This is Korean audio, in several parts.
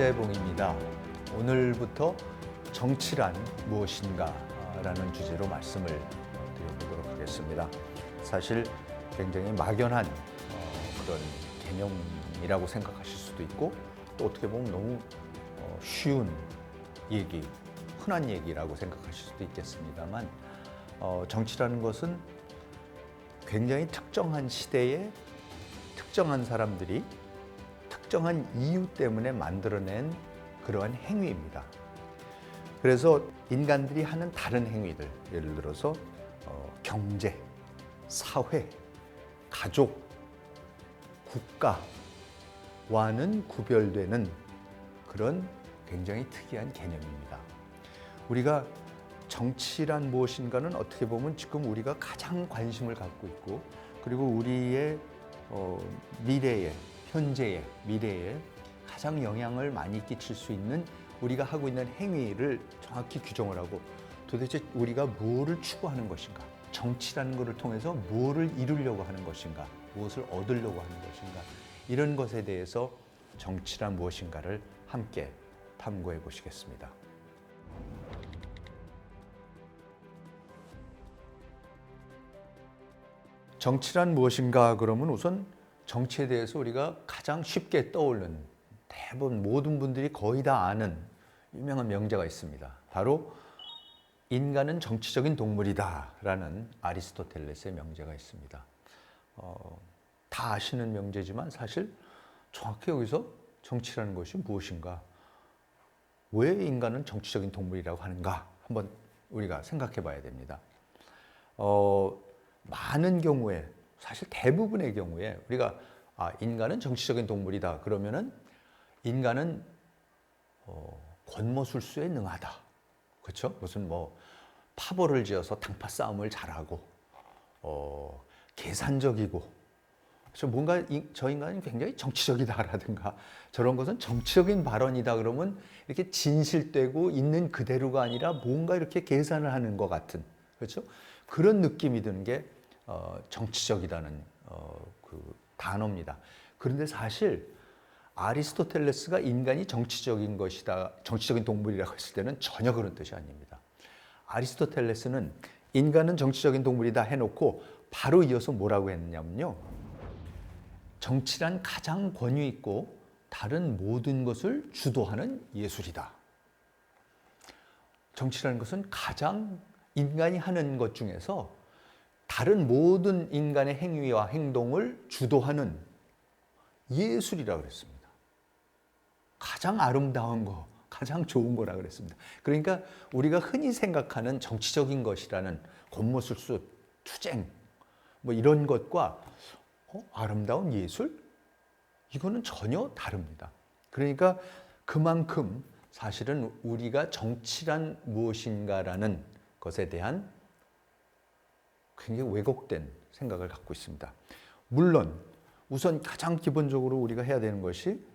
김재봉입니다. 오늘부터 정치란 무엇인가 라는 주제로 말씀을 드려보도록 하겠습니다. 사실 굉장히 막연한 그런 개념이라고 생각하실 수도 있고, 또 어떻게 보면 너무 쉬운 얘기, 흔한 얘기라고 생각하실 수도 있겠습니다만, 정치라는 것은 굉장히 특정한 시대에 특정한 사람들이 특정한 이유 때문에 만들어낸 그러한 행위입니다. 그래서 인간들이 하는 다른 행위들, 예를 들어서 경제, 사회, 가족, 국가와는 구별되는 그런 굉장히 특이한 개념입니다. 우리가 정치란 무엇인가는 어떻게 보면 지금 우리가 가장 관심을 갖고 있고, 그리고 우리의 미래에, 현재의 미래에 가장 영향을 많이 끼칠 수 있는 우리가 하고 있는 행위를 정확히 규정을 하고, 도대체 우리가 무엇을 추구하는 것인가, 정치라는 것을 통해서 무엇을 이루려고 하는 것인가, 무엇을 얻으려고 하는 것인가, 이런 것에 대해서 정치란 무엇인가를 함께 탐구해 보시겠습니다. 정치란 무엇인가 그러면 우선 정치에 대해서 우리가 가장 쉽게 떠오르는, 대부분 모든 분들이 거의 다 아는 유명한 명제가 있습니다. 바로 인간은 정치적인 동물이다 라는 아리스토텔레스의 명제가 있습니다. 다 아시는 명제지만 사실 정확히 여기서 정치라는 것이 무엇인가, 왜 인간은 정치적인 동물이라고 하는가 한번 우리가 생각해 봐야 됩니다. 많은 경우에, 사실 대부분의 경우에 우리가 인간은 정치적인 동물이다 그러면은 인간은 권모술수에 능하다, 그렇죠? 무슨 파벌을 지어서 당파 싸움을 잘하고 계산적이고, 그래서 뭔가 저 인간이 굉장히 정치적이다라든가 저런 것은 정치적인 발언이다 그러면 이렇게 진실되고 있는 그대로가 아니라 뭔가 이렇게 계산을 하는 것 같은, 그렇죠? 그런 느낌이 드는 게 정치적이라는 그 단어입니다. 그런데 사실 아리스토텔레스가 인간이 정치적인 것이다, 정치적인 동물이라고 했을 때는 전혀 그런 뜻이 아닙니다. 아리스토텔레스는 인간은 정치적인 동물이다 해놓고 바로 이어서 뭐라고 했냐면요, 정치란 가장 권위 있고 다른 모든 것을 주도하는 예술이다. 정치라는 것은 가장 인간이 하는 것 중에서 다른 모든 인간의 행위와 행동을 주도하는 예술이라고 그랬습니다. 가장 아름다운 거, 가장 좋은 거라 그랬습니다. 그러니까 우리가 흔히 생각하는 정치적인 것이라는 권모술수, 투쟁, 이런 것과 아름다운 예술? 이거는 전혀 다릅니다. 그러니까 그만큼 사실은 우리가 정치란 무엇인가라는 것에 대한 굉장히 왜곡된 생각을 갖고 있습니다. 물론 우선 가장 기본적으로 우리가 해야 되는 것이,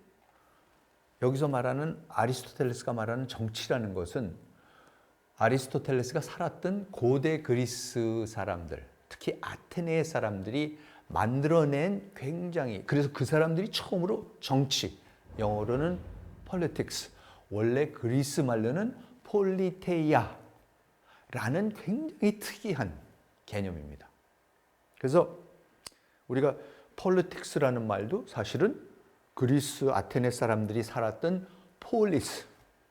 여기서 말하는 아리스토텔레스가 말하는 정치라는 것은 아리스토텔레스가 살았던 고대 그리스 사람들, 특히 아테네 사람들이 만들어낸 굉장히, 그래서 그 사람들이 처음으로 정치, 영어로는 politics, 원래 그리스 말로는 폴리테이아라는 굉장히 특이한 개념입니다. 그래서 우리가 politics라는 말도 사실은 그리스 아테네 사람들이 살았던 폴리스,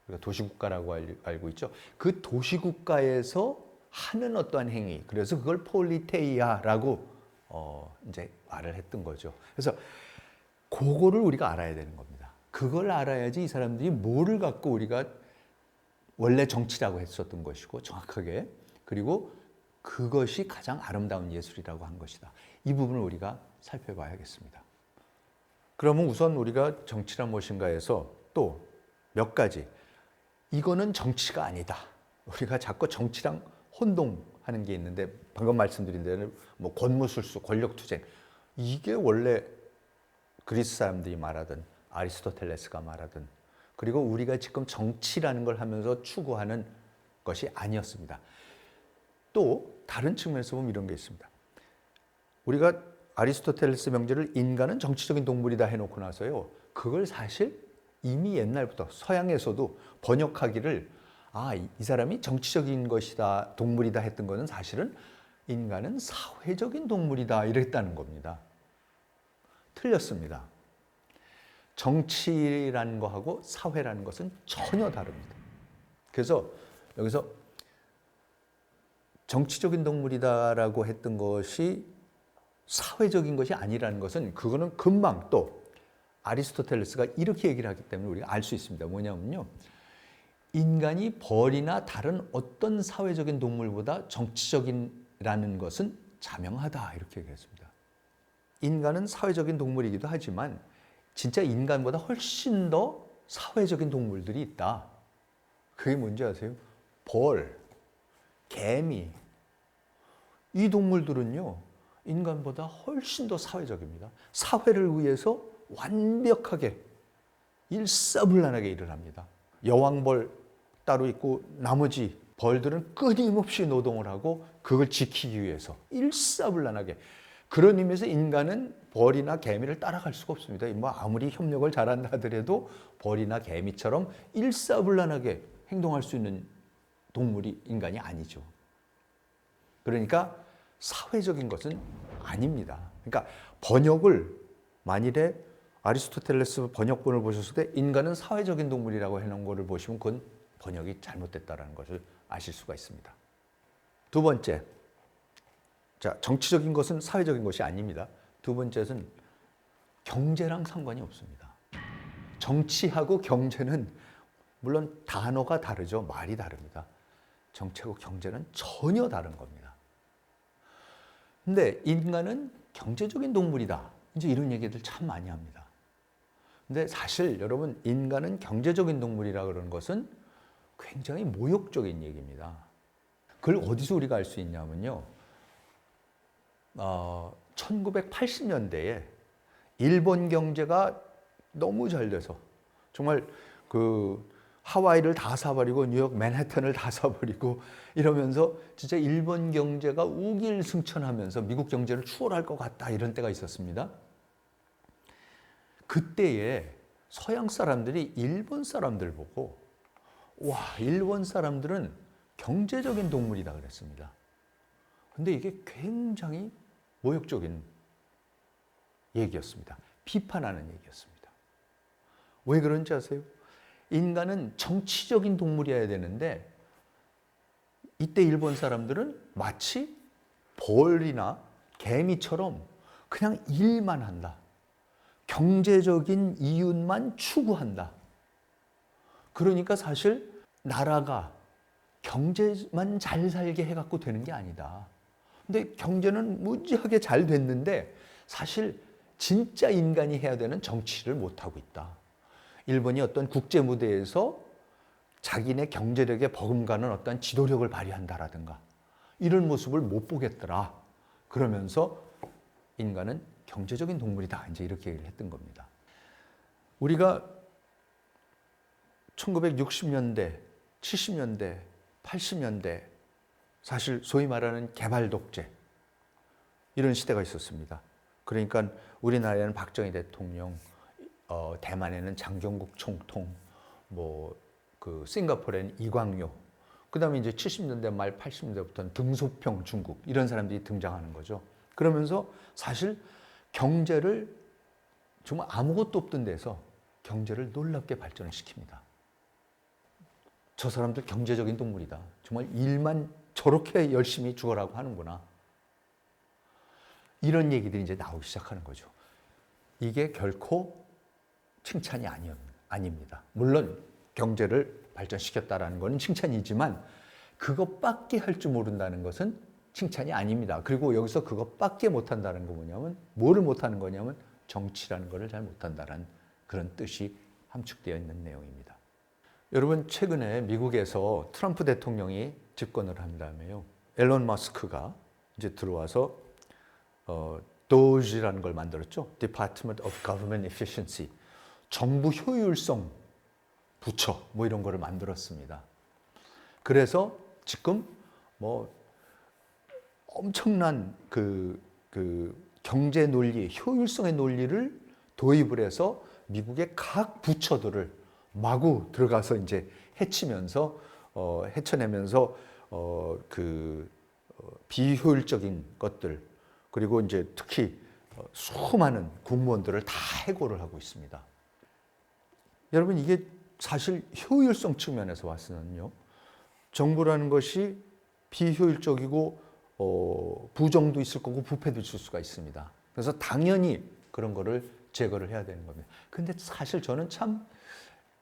우리가 도시국가라고 알고 있죠. 그 도시국가에서 하는 어떠한 행위, 그래서 그걸 폴리테이아라고 이제 말을 했던 거죠. 그래서 그거를 우리가 알아야 되는 겁니다. 그걸 알아야지 이 사람들이 뭐를 갖고 우리가 원래 정치라고 했었던 것이고 정확하게, 그리고 그것이 가장 아름다운 예술이라고 한 것이다. 이 부분을 우리가 살펴봐야겠습니다. 그러면 우선 우리가 정치란 무엇인가에서 또 몇 가지, 이거는 정치가 아니다, 우리가 자꾸 정치랑 혼동하는 게 있는데, 방금 말씀드린 대로 권모술수, 권력투쟁, 이게 원래 그리스 사람들이 말하던, 아리스토텔레스가 말하던, 그리고 우리가 지금 정치라는 걸 하면서 추구하는 것이 아니었습니다. 또 다른 측면에서 보면 이런 게 있습니다. 우리가 아리스토텔레스 명제를 인간은 정치적인 동물이다 해놓고 나서요, 그걸 사실 이미 옛날부터 서양에서도 번역하기를 이 사람이 정치적인 것이다, 동물이다 했던 것은 사실은 인간은 사회적인 동물이다 이랬다는 겁니다. 틀렸습니다. 정치라는 거하고 사회라는 것은 전혀 다릅니다. 그래서 여기서 정치적인 동물이다라고 했던 것이 사회적인 것이 아니라는 것은 그거는 금방 또 아리스토텔레스가 이렇게 얘기를 하기 때문에 우리가 알 수 있습니다. 뭐냐면요. 인간이 벌이나 다른 어떤 사회적인 동물보다 정치적이라는 것은 자명하다 이렇게 얘기했습니다. 인간은 사회적인 동물이기도 하지만 진짜 인간보다 훨씬 더 사회적인 동물들이 있다. 그게 뭔지 아세요? 벌, 개미. 이 동물들은요, 인간보다 훨씬 더 사회적입니다. 사회를 위해서 완벽하게 일사불란하게 일을 합니다. 여왕벌 따로 있고 나머지 벌들은 끊임없이 노동을 하고 그걸 지키기 위해서 일사불란하게. 그런 의미에서 인간은 벌이나 개미를 따라갈 수가 없습니다. 뭐 아무리 협력을 잘한다 하더라도 벌이나 개미처럼 일사불란하게 행동할 수 있는 동물이 인간이 아니죠. 그러니까 사회적인 것은 아닙니다. 그러니까 번역을 만일에 아리스토텔레스 번역본을 보셨을 때 인간은 사회적인 동물이라고 해놓은 것을 보시면 그건 번역이 잘못됐다는 것을 아실 수가 있습니다. 두 번째, 자, 정치적인 것은 사회적인 것이 아닙니다. 두 번째는 경제랑 상관이 없습니다. 정치하고 경제는 물론 단어가 다르죠. 말이 다릅니다. 정치하고 경제는 전혀 다른 겁니다. 근데 인간은 경제적인 동물이다. 이제 이런 얘기들 참 많이 합니다. 근데 사실 여러분, 인간은 경제적인 동물이라 그러는 것은 굉장히 모욕적인 얘기입니다. 그걸 어디서 우리가 알 수 있냐면요. 1980년대에 일본 경제가 너무 잘 돼서 정말 그 하와이를 다 사버리고 뉴욕 맨해튼을 다 사버리고 이러면서 진짜 일본 경제가 우길승천하면서 미국 경제를 추월할 것 같다 이런 때가 있었습니다. 그때에 서양 사람들이 일본 사람들 보고 와, 일본 사람들은 경제적인 동물이다 그랬습니다. 근데 이게 굉장히 모욕적인 얘기였습니다. 비판하는 얘기였습니다. 왜 그런지 아세요? 인간은 정치적인 동물이어야 되는데 이때 일본 사람들은 마치 벌이나 개미처럼 그냥 일만 한다. 경제적인 이윤만 추구한다. 그러니까 사실 나라가 경제만 잘 살게 해갖고 되는 게 아니다. 근데 경제는 무지하게 잘 됐는데 사실 진짜 인간이 해야 되는 정치를 못하고 있다. 일본이 어떤 국제 무대에서 자기네 경제력에 버금가는 어떤 지도력을 발휘한다라든가 이런 모습을 못 보겠더라. 그러면서 인간은 경제적인 동물이다. 이제 이렇게 얘기를 했던 겁니다. 우리가 1960년대, 70년대, 80년대 사실 소위 말하는 개발 독재 이런 시대가 있었습니다. 그러니까 우리나라에는 박정희 대통령, 대만에는 장경국 총통, 그 싱가포르에는 이광요, 그다음에 이제 70년대 말 80년대부터는 등소평 중국 이런 사람들이 등장하는 거죠. 그러면서 사실 경제를 정말 아무것도 없던 데서 경제를 놀랍게 발전을 시킵니다. 저 사람들 경제적인 동물이다. 정말 일만 저렇게 열심히 죽어라고 하는구나. 이런 얘기들이 이제 나오기 시작하는 거죠. 이게 결코 칭찬이 아닙니다. 물론 경제를 발전시켰다라는 것은 칭찬이지만 그것밖에 할 줄 모른다는 것은 칭찬이 아닙니다. 그리고 여기서 그것밖에 못한다는 거 뭐냐면 뭐를 못하는 거냐면 정치라는 것을 잘 못한다는 그런 뜻이 함축되어 있는 내용입니다. 여러분, 최근에 미국에서 트럼프 대통령이 집권을 한 다음에요. 앨런 머스크가 이제 들어와서 DOGE라는 걸 만들었죠. Department of Government Efficiency. 정부 효율성 부처 뭐 이런 거를 만들었습니다. 그래서 지금 뭐 엄청난 그 경제 논리, 효율성의 논리를 도입을 해서 미국의 각 부처들을 마구 들어가서 이제 헤쳐내면서 비효율적인 것들, 그리고 이제 특히 수많은 공무원들을 다 해고를 하고 있습니다. 여러분, 이게 사실 효율성 측면에서 봐서는요, 정부라는 것이 비효율적이고 부정도 있을 거고 부패도 있을 수가 있습니다. 그래서 당연히 그런 거를 제거를 해야 되는 겁니다. 근데 사실 저는 참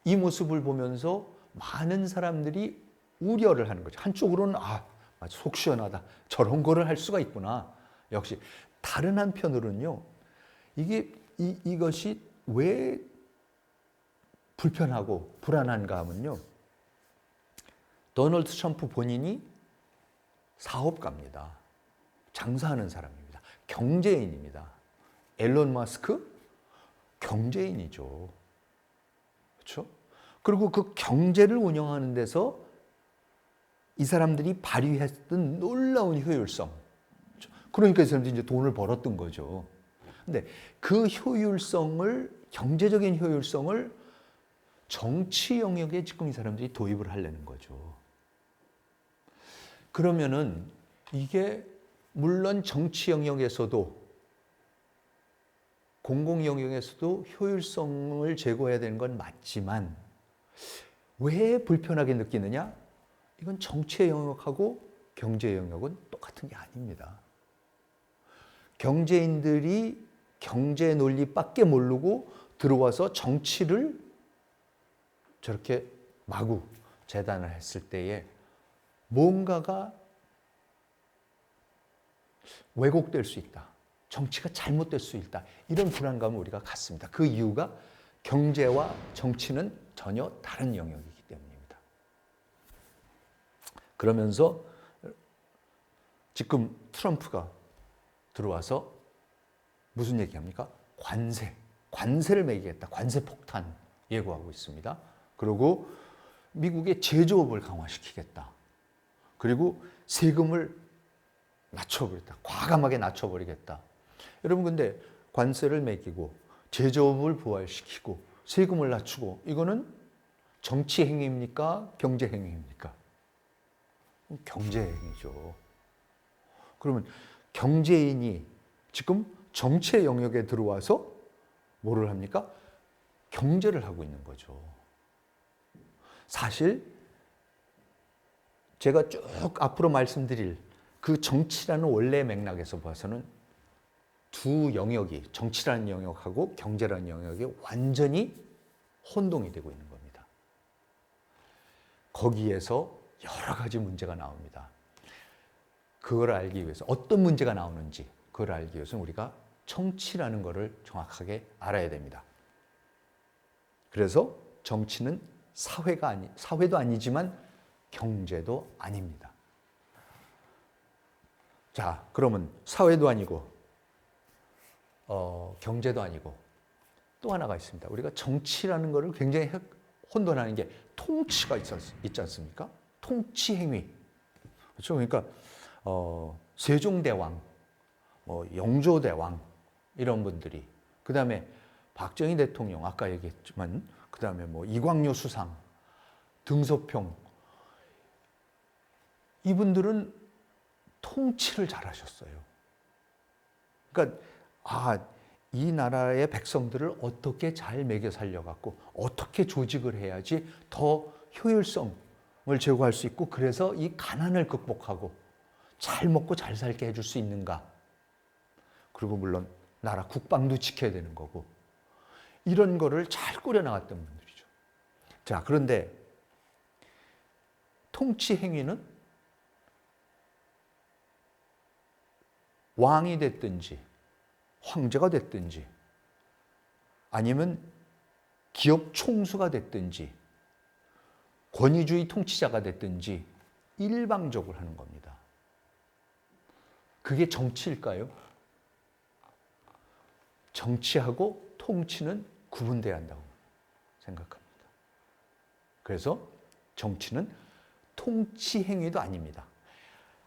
이 모습을 보면서 많은 사람들이 우려를 하는 거죠. 한쪽으로는 속 시원하다, 저런 거를 할 수가 있구나. 역시 다른 한편으로는요, 이것이 왜 불편하고 불안한가 하면요, 도널드 트럼프 본인이 사업가입니다. 장사하는 사람입니다. 경제인입니다. 앨런 마스크 경제인이죠. 그렇죠? 그리고 그 경제를 운영하는 데서 이 사람들이 발휘했던 놀라운 효율성. 그러니까 이 사람들이 이제 돈을 벌었던 거죠. 근데 그 경제적인 효율성을 정치 영역에 지금 이 사람들이 도입을 하려는 거죠. 그러면은 이게 물론 정치 영역에서도 공공 영역에서도 효율성을 제고해야 되는 건 맞지만 왜 불편하게 느끼느냐? 이건 정치의 영역하고 경제 영역은 똑같은 게 아닙니다. 경제인들이 경제 논리밖에 모르고 들어와서 정치를 저렇게 마구 재단을 했을 때에 뭔가가 왜곡될 수 있다. 정치가 잘못될 수 있다. 이런 불안감을 우리가 갖습니다. 그 이유가 경제와 정치는 전혀 다른 영역이기 때문입니다. 그러면서 지금 트럼프가 들어와서 무슨 얘기합니까? 관세를 매기겠다. 관세 폭탄 예고하고 있습니다. 그리고 미국의 제조업을 강화시키겠다. 그리고 세금을 낮춰버리겠다. 과감하게 낮춰버리겠다. 여러분, 근데 관세를 매기고 제조업을 부활시키고 세금을 낮추고 이거는 정치 행위입니까? 경제 행위입니까? 경제 행위죠. 그러면 경제인이 지금 정치의 영역에 들어와서 뭐를 합니까? 경제를 하고 있는 거죠. 사실 제가 쭉 앞으로 말씀드릴 그 정치라는 원래 맥락에서 봐서는 두 영역이, 정치라는 영역하고 경제라는 영역이 완전히 혼동이 되고 있는 겁니다. 거기에서 여러 가지 문제가 나옵니다. 그걸 알기 위해서 어떤 문제가 나오는지 그걸 알기 위해서는 우리가 정치라는 것을 정확하게 알아야 됩니다. 그래서 정치는 사회도 아니지만 경제도 아닙니다. 자, 그러면 사회도 아니고 경제도 아니고 또 하나가 있습니다. 우리가 정치라는 것을 굉장히 혼돈하는 게 통치가 있지 않습니까? 통치 행위. 그렇죠? 그러니까 세종대왕, 영조대왕 이런 분들이, 그 다음에 박정희 대통령 아까 얘기했지만, 그 다음에 이광요 수상, 등소평, 이분들은 통치를 잘하셨어요. 그러니까 이 나라의 백성들을 어떻게 잘 먹여 살려갖고 어떻게 조직을 해야지 더 효율성을 제고할 수 있고, 그래서 이 가난을 극복하고 잘 먹고 잘 살게 해줄 수 있는가. 그리고 물론 나라 국방도 지켜야 되는 거고, 이런 거를 잘 꾸려나갔던 분들이죠. 자, 그런데 통치 행위는 왕이 됐든지 황제가 됐든지 아니면 기업 총수가 됐든지 권위주의 통치자가 됐든지 일방적으로 하는 겁니다. 그게 정치일까요? 정치하고 통치는 구분돼야 한다고 생각합니다. 그래서 정치는 통치 행위도 아닙니다.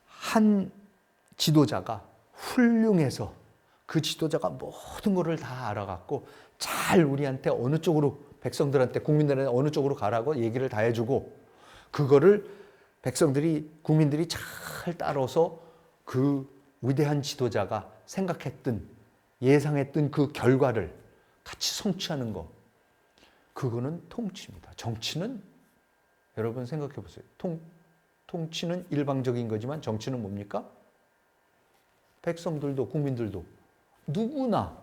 한 지도자가 훌륭해서 그 지도자가 모든 것을 다 알아갖고 잘 우리한테 어느 쪽으로, 백성들한테, 국민들한테 어느 쪽으로 가라고 얘기를 다 해주고, 그거를 백성들이, 국민들이 잘 따라서 그 위대한 지도자가 생각했던, 예상했던 그 결과를 같이 성취하는 거, 그거는 통치입니다. 정치는, 여러분 생각해 보세요. 통치는 일방적인 거지만 정치는 뭡니까? 백성들도, 국민들도 누구나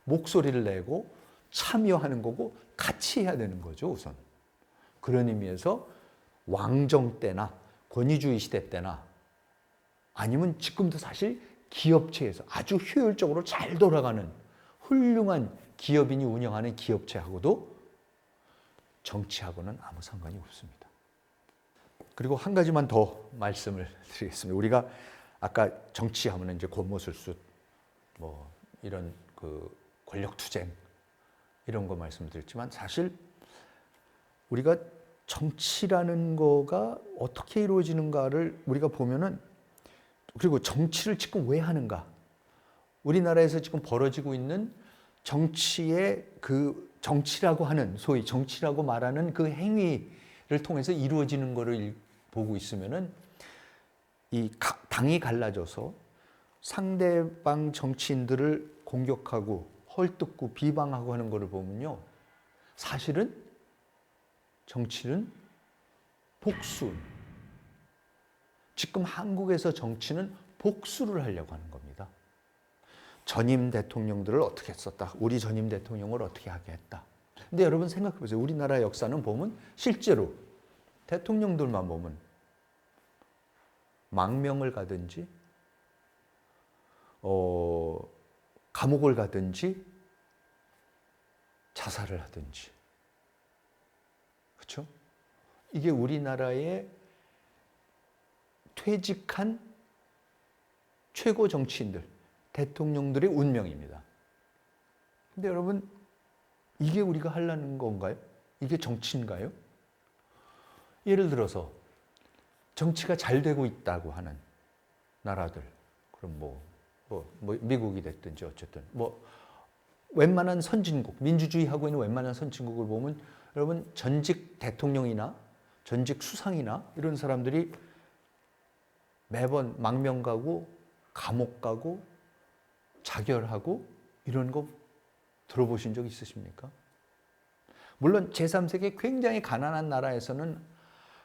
목소리를 내고 참여하는 거고 같이 해야 되는 거죠, 우선. 그런 의미에서 왕정 때나 권위주의 시대 때나 아니면 지금도 사실 기업체에서 아주 효율적으로 잘 돌아가는 훌륭한 기업인이 운영하는 기업체하고도 정치하고는 아무 상관이 없습니다. 그리고 한 가지만 더 말씀을 드리겠습니다. 우리가 아까 정치하면 이제 권모술수, 뭐 이런 그 권력투쟁 이런 거 말씀드렸지만, 사실 우리가 정치라는 거가 어떻게 이루어지는가를 우리가 보면은, 그리고 정치를 지금 왜 하는가? 우리나라에서 지금 벌어지고 있는 정치의 그 정치라고 하는, 소위 정치라고 말하는 그 행위를 통해서 이루어지는 거를 보고 있으면은, 이 당이 갈라져서 상대방 정치인들을 공격하고 헐뜯고 비방하고 하는 거를 보면요, 사실은 정치는 복수, 지금 한국에서 정치는 복수를 하려고 하는 겁니다. 전임 대통령들을 어떻게 했었다, 우리 전임 대통령을 어떻게 하게 했다. 근데 여러분 생각해 보세요. 우리나라 역사는 보면 실제로 대통령들만 보면 망명을 가든지 감옥을 가든지 자살을 하든지, 그렇죠? 이게 우리나라의 퇴직한 최고 정치인들, 대통령들의 운명입니다. 근데 여러분, 이게 우리가 하려는 건가요? 이게 정치인가요? 예를 들어서 정치가 잘 되고 있다고 하는 나라들, 그럼 미국이 됐든지 어쨌든 웬만한 선진국, 민주주의하고 있는 웬만한 선진국을 보면, 여러분 전직 대통령이나 전직 수상이나 이런 사람들이 매번 망명 가고 감옥 가고 자결하고 이런 거 들어보신 적 있으십니까? 물론 제3세계 굉장히 가난한 나라에서는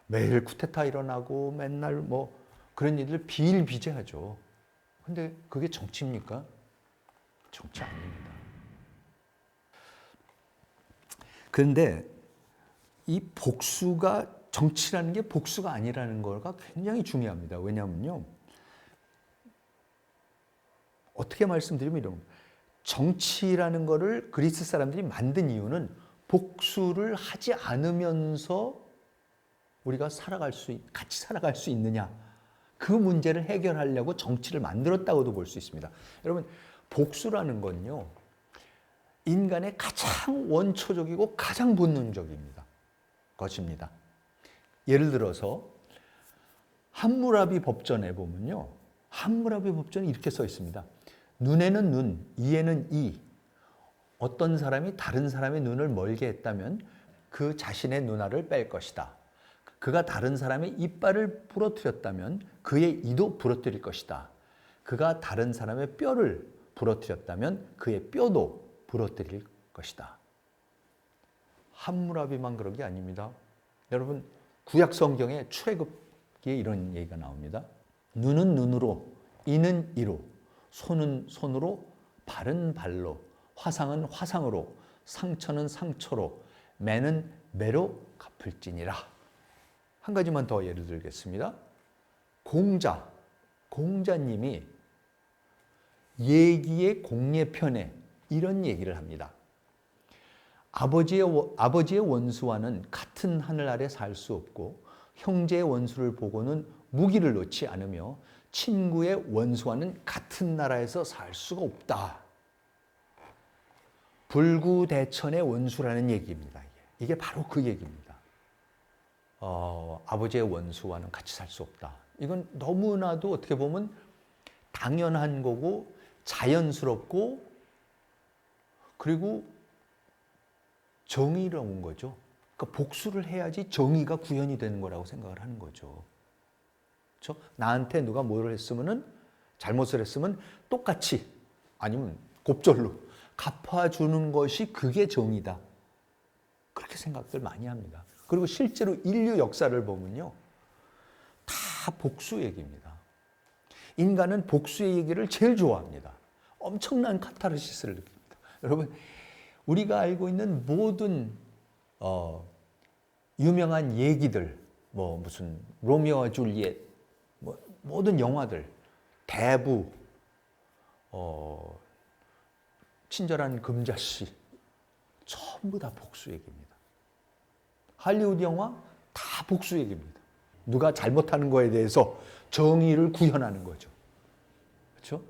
매일 쿠데타 일어나고 맨날 그런 일들 비일비재하죠. 근데 그게 정치입니까? 정치 아닙니다. 그런데 이 복수가, 정치라는 게 복수가 아니라는 거가 굉장히 중요합니다. 왜냐하면요, 어떻게 말씀드리면 이런, 정치라는 거를 그리스 사람들이 만든 이유는 복수를 하지 않으면서 우리가 같이 살아갈 수 있느냐, 그 문제를 해결하려고 정치를 만들었다고도 볼 수 있습니다. 여러분, 복수라는 건요, 인간의 가장 원초적이고 가장 본능적입니다. 것입니다. 예를 들어서 함무라비 법전에 보면요, 함무라비 법전에 이렇게 써 있습니다. 눈에는 눈, 이에는 이. 어떤 사람이 다른 사람의 눈을 멀게 했다면 그 자신의 눈알을 뺄 것이다. 그가 다른 사람의 이빨을 부러뜨렸다면 그의 이도 부러뜨릴 것이다. 그가 다른 사람의 뼈를 부러뜨렸다면 그의 뼈도 부러뜨릴 것이다. 함무라비만 그런 게 아닙니다. 여러분, 구약 성경에 출애굽기에 이런 얘기가 나옵니다. 눈은 눈으로, 이는 이로, 손은 손으로, 발은 발로, 화상은 화상으로, 상처는 상처로, 매는 매로 갚을지니라. 한 가지만 더 예를 들겠습니다. 공자님이 예기의 공예편에 이런 얘기를 합니다. 아버지의 원수와는 같은 하늘 아래 살 수 없고, 형제의 원수를 보고는 무기를 놓지 않으며, 친구의 원수와는 같은 나라에서 살 수가 없다. 불구대천의 원수라는 얘기입니다. 이게 바로 그 얘기입니다. 아버지의 원수와는 같이 살 수 없다. 이건 너무나도 어떻게 보면 당연한 거고 자연스럽고 그리고 정의로운 거죠. 그러니까 복수를 해야지 정의가 구현이 되는 거라고 생각을 하는 거죠. 그렇죠? 나한테 누가 뭐를 했으면은 잘못을 했으면 똑같이 아니면 곱절로 갚아주는 것이 그게 정의다. 그렇게 생각들 많이 합니다. 그리고 실제로 인류 역사를 보면요. 다 복수 얘기입니다. 인간은 복수의 얘기를 제일 좋아합니다. 엄청난 카타르시스를 느낍니다. 여러분, 우리가 알고 있는 모든 유명한 얘기들, 뭐 무슨 로미오와 줄리엣, 뭐 모든 영화들, 대부, 친절한 금자씨, 전부 다 복수 얘기입니다. 할리우드 영화 다 복수 얘기입니다. 누가 잘못하는 거에 대해서 정의를 구현하는 거죠. 그렇죠?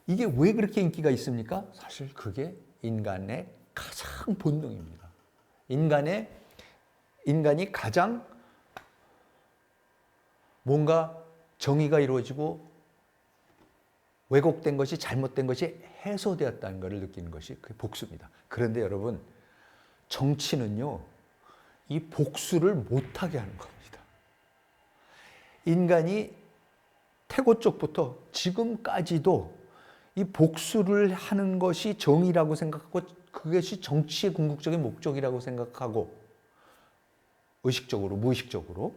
이게 왜 그렇게 인기가 있습니까? 사실 그게 인간의 가장 본능입니다. 인간이 가장 뭔가 정의가 이루어지고 왜곡된 것이 잘못된 것이 해소되었다는 것을 느끼는 것이 그 복수입니다. 그런데 여러분, 정치는요, 이 복수를 못하게 하는 겁니다. 인간이 태고 쪽부터 지금까지도 이 복수를 하는 것이 정의라고 생각하고 그것이 정치의 궁극적인 목적이라고 생각하고 의식적으로 무의식적으로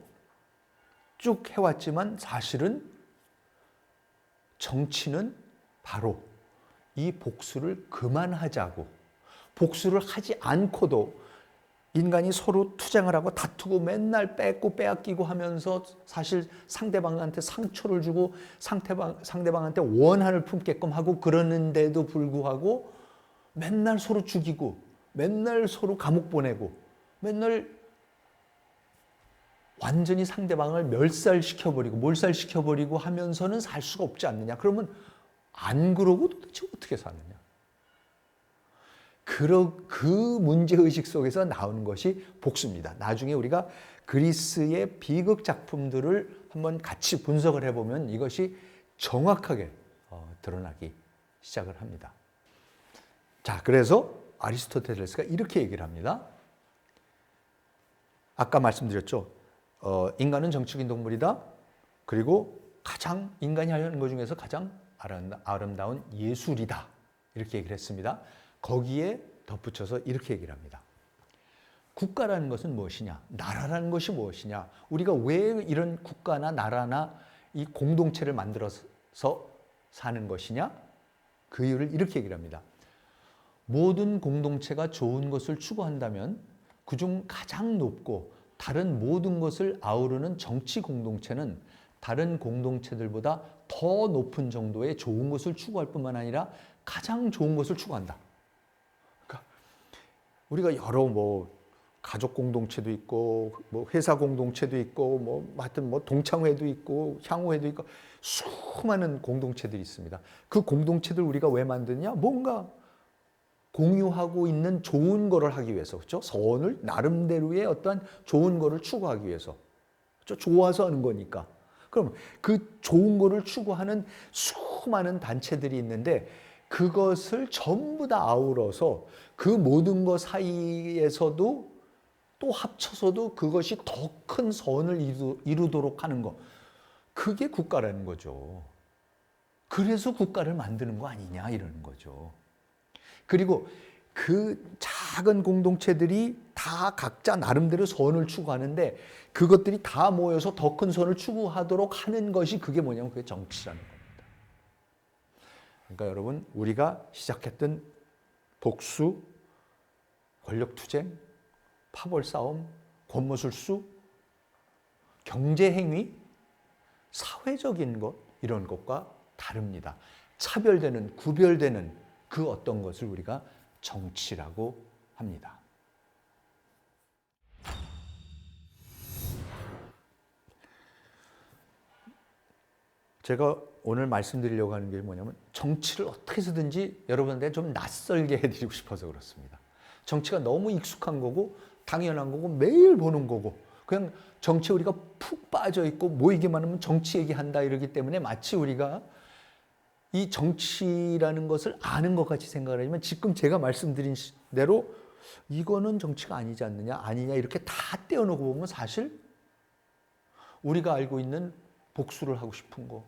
쭉 해왔지만 사실은 정치는 바로 이 복수를 그만하자고, 복수를 하지 않고도 인간이 서로 투쟁을 하고 다투고 맨날 뺏고 빼앗기고 하면서 사실 상대방한테 상처를 주고 상대방한테 원한을 품게끔 하고 그러는데도 불구하고 맨날 서로 죽이고 맨날 서로 감옥 보내고 맨날 완전히 상대방을 몰살시켜버리고 하면서는 살 수가 없지 않느냐. 그러면 안 그러고 도대체 어떻게 사느냐. 그 문제의식 속에서 나오는 것이 복수입니다. 나중에 우리가 그리스의 비극 작품들을 한번 같이 분석을 해보면 이것이 정확하게 드러나기 시작을 합니다. 자, 그래서 아리스토텔레스가 이렇게 얘기를 합니다. 아까 말씀드렸죠. 인간은 정치적인 동물이다. 그리고 인간이 하는 것 중에서 가장 아름다운 예술이다. 이렇게 얘기를 했습니다. 거기에 덧붙여서 이렇게 얘기를 합니다. 국가라는 것은 무엇이냐? 나라라는 것이 무엇이냐? 우리가 왜 이런 국가나 나라나 이 공동체를 만들어서 사는 것이냐? 그 이유를 이렇게 얘기를 합니다. 모든 공동체가 좋은 것을 추구한다면 그중 가장 높고 다른 모든 것을 아우르는 정치 공동체는 다른 공동체들보다 더 높은 정도의 좋은 것을 추구할 뿐만 아니라 가장 좋은 것을 추구한다. 그러니까 우리가 여러 가족 공동체도 있고 회사 공동체도 있고 하여튼 동창회도 있고 향후회도 있고 수많은 공동체들이 있습니다. 그 공동체들 우리가 왜 만드냐? 뭔가 공유하고 있는 좋은 거를 하기 위해서, 그렇죠? 선을 나름대로의 어떤 좋은 거를 추구하기 위해서, 그렇죠? 좋아서 하는 거니까. 그럼 그 좋은 거를 추구하는 수많은 단체들이 있는데 그것을 전부 다 아우러서 그 모든 것 사이에서도 또 합쳐서도 그것이 더 큰 선을 이루도록 하는 것. 그게 국가라는 거죠. 그래서 국가를 만드는 거 아니냐 이러는 거죠. 그리고 그 작은 공동체들이 다 각자 나름대로 선을 추구하는데 그것들이 다 모여서 더 큰 선을 추구하도록 하는 것이 그게 뭐냐면 그게 정치라는 겁니다. 그러니까 여러분, 우리가 시작했던 복수, 권력투쟁, 파벌싸움, 권모술수, 경제행위, 사회적인 것 이런 것과 다릅니다. 차별되는, 구별되는 그 어떤 것을 우리가 정치라고 합니다. 제가 오늘 말씀드리려고 하는 게 뭐냐면 정치를 어떻게 해서든지 여러분한테 좀 낯설게 해드리고 싶어서 그렇습니다. 정치가 너무 익숙한 거고 당연한 거고 매일 보는 거고 그냥 정치에 우리가 푹 빠져 있고 모이기만 하면 정치 얘기한다 이러기 때문에 마치 우리가 이 정치라는 것을 아는 것 같이 생각을 하지만 지금 제가 말씀드린 대로 이거는 정치가 아니지 않느냐, 아니냐 이렇게 다 떼어놓고 보면 사실 우리가 알고 있는 복수를 하고 싶은 거,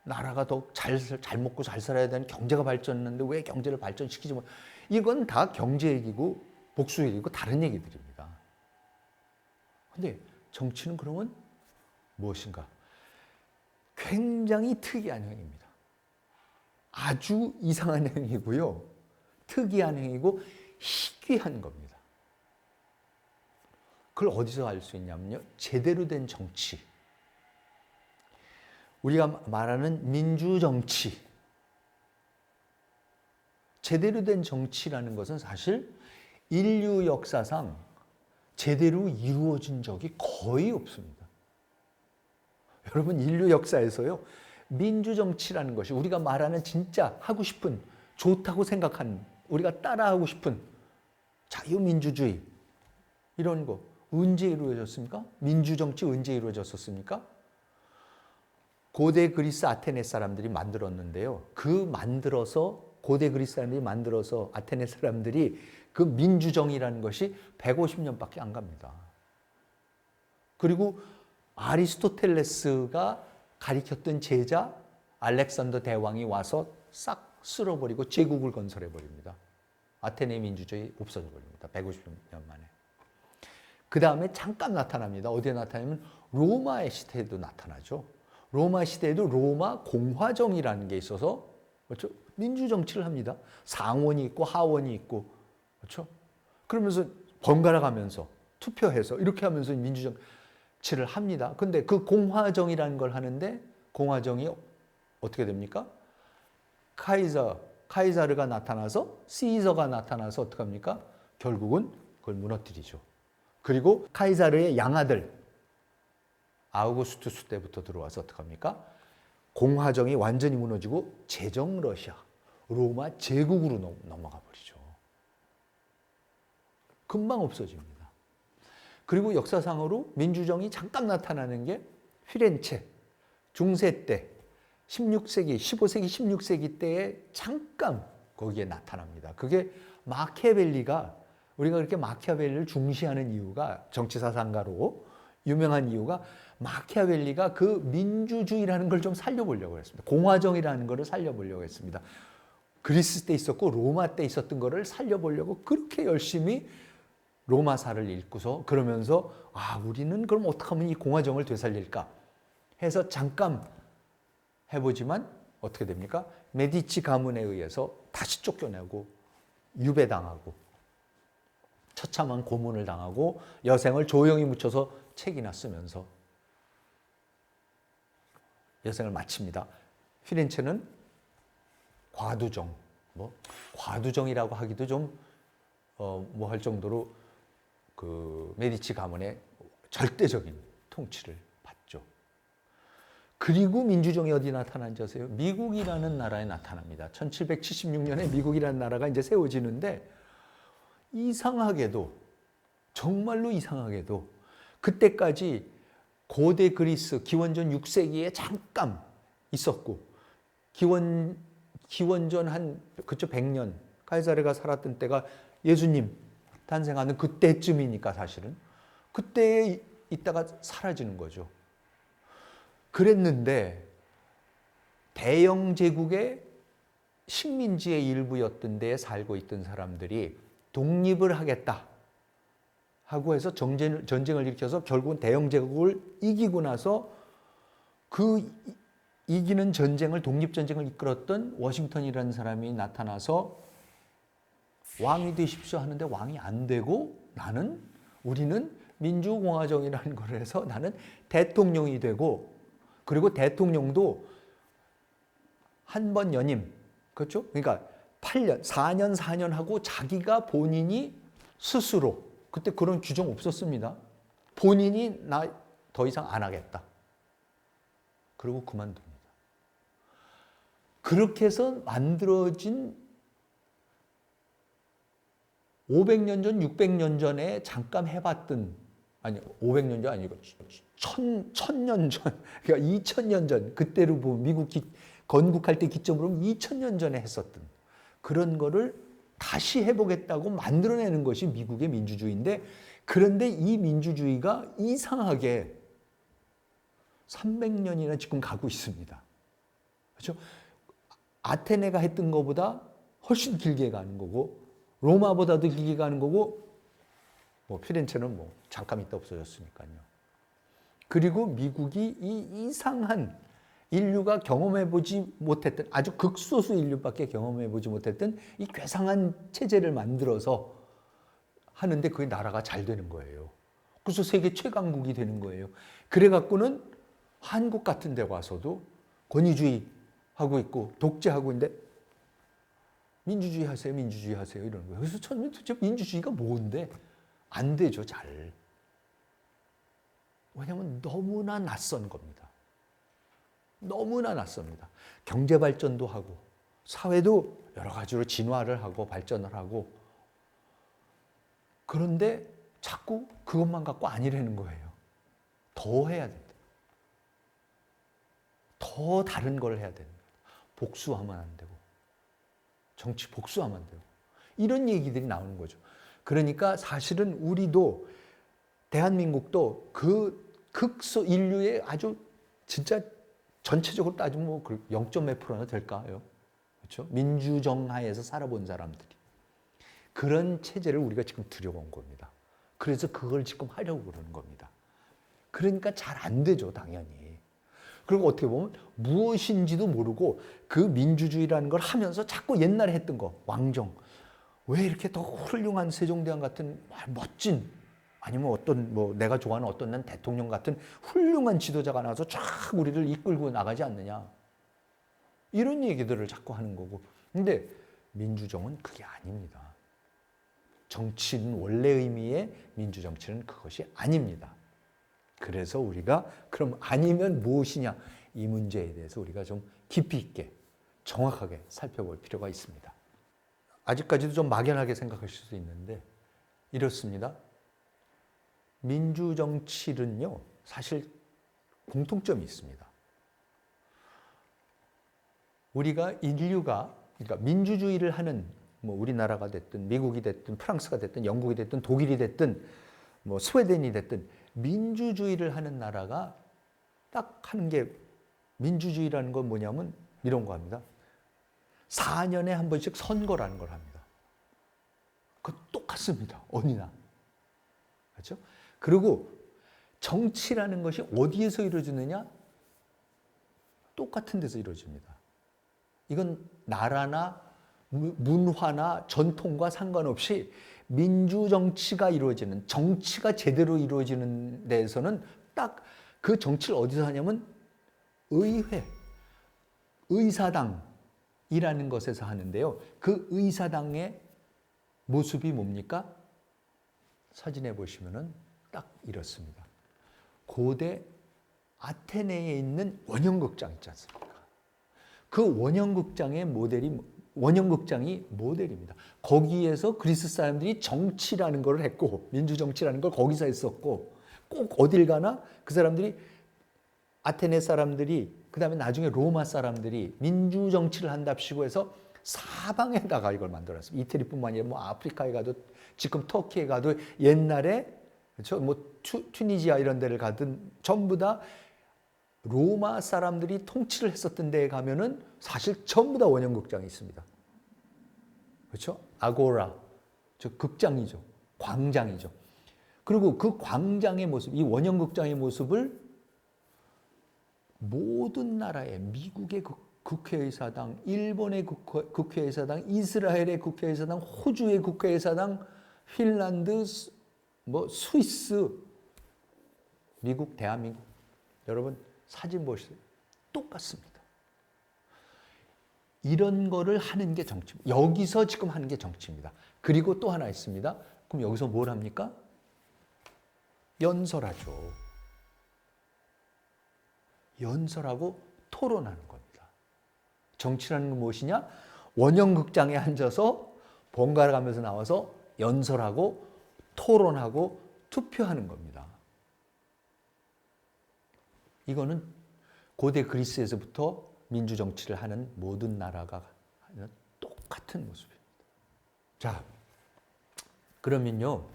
나라가 더 잘 먹고 잘 살아야 되는 경제가 발전했는데 왜 경제를 발전시키지 못, 이건 다 경제 얘기고 복수 얘기고 다른 얘기들입니다. 근데 정치는 그러면 무엇인가? 굉장히 특이한 행위입니다. 아주 이상한 행위고요. 특이한 행위고 희귀한 겁니다. 그걸 어디서 알 수 있냐면요. 제대로 된 정치. 우리가 말하는 민주정치. 제대로 된 정치라는 것은 사실 인류 역사상 제대로 이루어진 적이 거의 없습니다. 여러분, 인류 역사에서요, 민주정치라는 것이 우리가 말하는 진짜 하고 싶은, 좋다고 생각하는, 우리가 따라하고 싶은 자유민주주의, 이런 거 언제 이루어졌습니까? 민주정치 언제 이루어졌었습니까? 고대 그리스 아테네 사람들이 만들었는데요. 고대 그리스 사람들이 만들어서 아테네 사람들이 그 민주정이라는 것이 150년밖에 안 갑니다. 그리고 아리스토텔레스가 가리켰던 제자 알렉산더 대왕이 와서 싹 쓸어버리고 제국을 건설해버립니다. 아테네 민주주의 없어져 버립니다. 150년 만에. 그 다음에 잠깐 나타납니다. 어디에 나타나면 로마의 시대에도 나타나죠. 로마 시대에도 로마 공화정이라는 게 있어서, 그렇죠? 민주정치를 합니다. 상원이 있고 하원이 있고, 그렇죠? 그러면서 번갈아 가면서 투표해서 이렇게 하면서 민주정치를 합니다. 근데 그 공화정이라는 걸 하는데 공화정이 어떻게 됩니까? 카이사르가 나타나서 시저가 나타나서 어떻게 합니까? 결국은 그걸 무너뜨리죠. 그리고 카이사르의 양아들 아우구스투스 때부터 들어와서 어떻게 합니까? 공화정이 완전히 무너지고 제정 러시아, 로마 제국으로 넘어가 버리죠. 금방 없어집니다. 그리고 역사상으로 민주정이 잠깐 나타나는 게 피렌체, 중세 때 16세기, 15세기, 16세기 때에 잠깐 거기에 나타납니다. 그게 마키아벨리가, 우리가 그렇게 마키아벨리를 중시하는 이유가, 정치사상가로 유명한 이유가 마키아벨리가 그 민주주의라는 걸 좀 살려보려고 했습니다. 공화정이라는 것을 살려보려고 했습니다. 그리스 때 있었고 로마 때 있었던 것을 살려보려고 그렇게 열심히 로마사를 읽고서, 그러면서 우리는 그럼 어떻게 하면 이 공화정을 되살릴까 해서 잠깐 해보지만 어떻게 됩니까? 메디치 가문에 의해서 다시 쫓겨내고 유배당하고 처참한 고문을 당하고 여생을 조용히 묻혀서 책이나 쓰면서 여생을 마칩니다. 피렌체는 과두정, 과두정이라고 하기도 좀 할 정도로 그 메디치 가문의 절대적인 통치를 받죠. 그리고 민주정이 어디 나타난지 아세요? 미국이라는 나라에 나타납니다. 1776년에 미국이라는 나라가 이제 세워지는데, 이상하게도, 정말로 이상하게도 그때까지 고대 그리스 기원전 6세기에 잠깐 있었고, 기원전 한 그쵸 100년, 카이사르가 살았던 때가 예수님 탄생하는 그때쯤이니까 사실은 그때에 있다가 사라지는 거죠. 그랬는데 대영 제국의 식민지의 일부였던 데에 살고 있던 사람들이 독립을 하겠다 하고 해서 전쟁을 일으켜서 결국은 대영 제국을 이기고 나서 그 이기는 전쟁을, 독립전쟁을 이끌었던 워싱턴이라는 사람이 나타나서 왕이 되십시오 하는데 왕이 안 되고, 우리는 민주공화정이라는 걸 해서 나는 대통령이 되고, 그리고 대통령도 한 번 연임, 그렇죠? 그러니까 4년 하고 자기가 본인이 스스로, 그때 그런 규정 없었습니다. 본인이 나 더 이상 안 하겠다. 그리고 그만둡니다. 그렇게 해서 만들어진 500년 전, 600년 전에 잠깐 해봤던, 500년 전 아니고 1000년 전, 그러니까 2000년 전, 그때로 보면 건국할 때 기점으로 2000년 전에 했었던 그런 거를 다시 해보겠다고 만들어내는 것이 미국의 민주주의인데, 그런데 이 민주주의가 이상하게 300년이나 지금 가고 있습니다. 그렇죠? 아테네가 했던 것보다 훨씬 길게 가는 거고, 로마보다도 길게 가는 거고, 뭐 피렌체는 뭐 잠깐 있다 없어졌으니까요. 그리고 미국이 이 이상한 인류가 경험해보지 못했던, 아주 극소수 인류밖에 경험해보지 못했던 이 괴상한 체제를 만들어서 하는데 그게 나라가 잘 되는 거예요. 그래서 세계 최강국이 되는 거예요. 그래갖고는 한국 같은 데 와서도 권위주의 하고 있고 독재하고 있는데 민주주의 하세요, 민주주의 하세요 이러는 거예요. 그래서 저는 도대체 민주주의가 뭔데? 안 되죠, 잘. 왜냐하면 너무나 낯선 겁니다. 너무나 낯섭니다. 경제 발전도 하고 사회도 여러 가지로 진화를 하고 발전을 하고, 그런데 자꾸 그것만 갖고 아니라는 거예요. 더 해야 된다. 더 다른 걸 해야 된다. 복수하면 안 되고 정치 복수하면 안 되고 이런 얘기들이 나오는 거죠. 그러니까 사실은 우리도 대한민국도 그 극소 인류의 아주 진짜 전체적으로 따지면 뭐 0몇 %나 될까요? 그렇죠? 민주정하에서 살아본 사람들이 그런 체제를 우리가 지금 들여온 겁니다. 그래서 그걸 지금 하려고 그러는 겁니다. 그러니까 잘 안 되죠, 당연히. 그리고 어떻게 보면 무엇인지도 모르고 그 민주주의라는 걸 하면서 자꾸 옛날에 했던 거, 왕정, 왜 이렇게 더 훌륭한 세종대왕 같은 멋진, 아니면 어떤 뭐 내가 좋아하는 어떤 난 대통령 같은 훌륭한 지도자가 나와서 쫙 우리를 이끌고 나가지 않느냐, 이런 얘기들을 자꾸 하는 거고. 근데 민주정은 그게 아닙니다. 정치는 원래 의미의 민주정치는 그것이 아닙니다. 그래서 우리가 그럼 아니면 무엇이냐, 이 문제에 대해서 우리가 좀 깊이 있게 정확하게 살펴볼 필요가 있습니다. 아직까지도 좀 막연하게 생각하실 수 있는데 이렇습니다. 민주정치는요, 사실 공통점이 있습니다. 우리가 인류가, 그러니까 민주주의를 하는, 뭐 우리나라가 됐든 미국이 됐든 프랑스가 됐든 영국이 됐든 독일이 됐든 뭐 스웨덴이 됐든 민주주의를 하는 나라가 딱 하는 게, 민주주의라는 건 뭐냐면 이런 거 합니다. 4년에 한 번씩 선거라는 걸 합니다. 그거 똑같습니다. 어디나. 그렇죠? 그리고 정치라는 것이 어디에서 이루어지느냐? 똑같은 데서 이루어집니다. 이건 나라나 문화나 전통과 상관없이 민주정치가 이루어지는, 정치가 제대로 이루어지는 데에서는 딱 그 정치를 어디서 하냐면 의회, 의사당이라는 것에서 하는데요. 그 의사당의 모습이 뭡니까? 사진에 보시면은 딱 이렇습니다. 고대 아테네에 있는 원형극장 있지 않습니까? 그 원형극장이 모델입니다. 거기에서 그리스 사람들이 정치라는 걸 했고, 민주정치라는 걸 거기서 했었고, 꼭 어딜 가나 그 사람들이, 아테네 사람들이, 그 다음에 나중에 로마 사람들이 민주정치를 한답시고 해서 사방에다가 이걸 만들었습니다. 이태리뿐만 아니라 뭐 아프리카에 가도, 지금 터키에 가도, 옛날에 그렇죠? 뭐 튜니지아 이런 데를 가든 전부 다 로마 사람들이 통치를 했었던 데에 가면은 사실 전부 다 원형극장이 있습니다. 그렇죠? 아고라, 저 극장이죠. 광장이죠. 그리고 그 광장의 모습, 이 원형극장의 모습을 모든 나라의, 미국의 국회의사당, 일본의 국회의사당, 이스라엘의 국회의사당, 호주의 국회의사당, 핀란드, 뭐 스위스, 미국, 대한민국, 여러분 사진 보시세요. 똑같습니다. 이런 거를 하는 게 정치입니다. 여기서 지금 하는 게 정치입니다. 그리고 또 하나 있습니다. 그럼 여기서 뭘 합니까? 연설하죠. 연설하고 토론하는 겁니다. 정치라는 건 무엇이냐? 원형극장에 앉아서 번갈아 가면서 나와서 연설하고 토론하고 투표하는 겁니다. 이거는 고대 그리스에서부터 민주정치를 하는 모든 나라가 하는 똑같은 모습입니다. 자, 그러면요,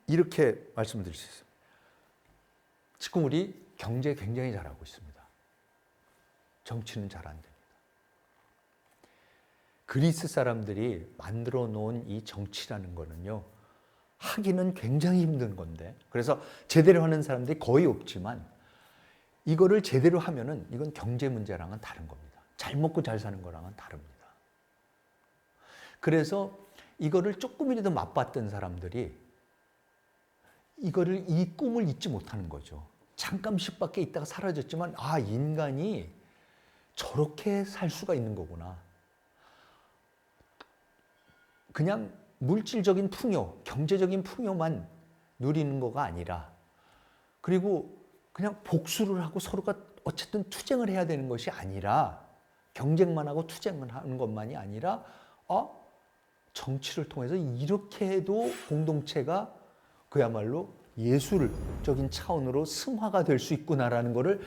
이렇게 말씀드릴 수 있습니다. 지금 우리 경제 굉장히 잘하고 있습니다. 정치는 잘 안 됩니다. 그리스 사람들이 만들어 놓은 이 정치라는 거는요, 하기는 굉장히 힘든 건데, 그래서 제대로 하는 사람들이 거의 없지만, 이거를 제대로 하면은 이건 경제 문제랑은 다른 겁니다. 잘 먹고 잘 사는 거랑은 다릅니다. 그래서 이거를 조금이라도 맛봤던 사람들이 이 꿈을 잊지 못하는 거죠. 잠깐씩밖에 있다가 사라졌지만, 아, 인간이 저렇게 살 수가 있는 거구나. 그냥 물질적인 풍요, 경제적인 풍요만 누리는 거가 아니라, 그리고 그냥 복수를 하고 서로가 어쨌든 투쟁을 해야 되는 것이 아니라, 경쟁만 하고 투쟁만 하는 것만이 아니라, 정치를 통해서 이렇게 해도 공동체가 그야말로 예술적인 차원으로 승화가 될 수 있구나라는 것을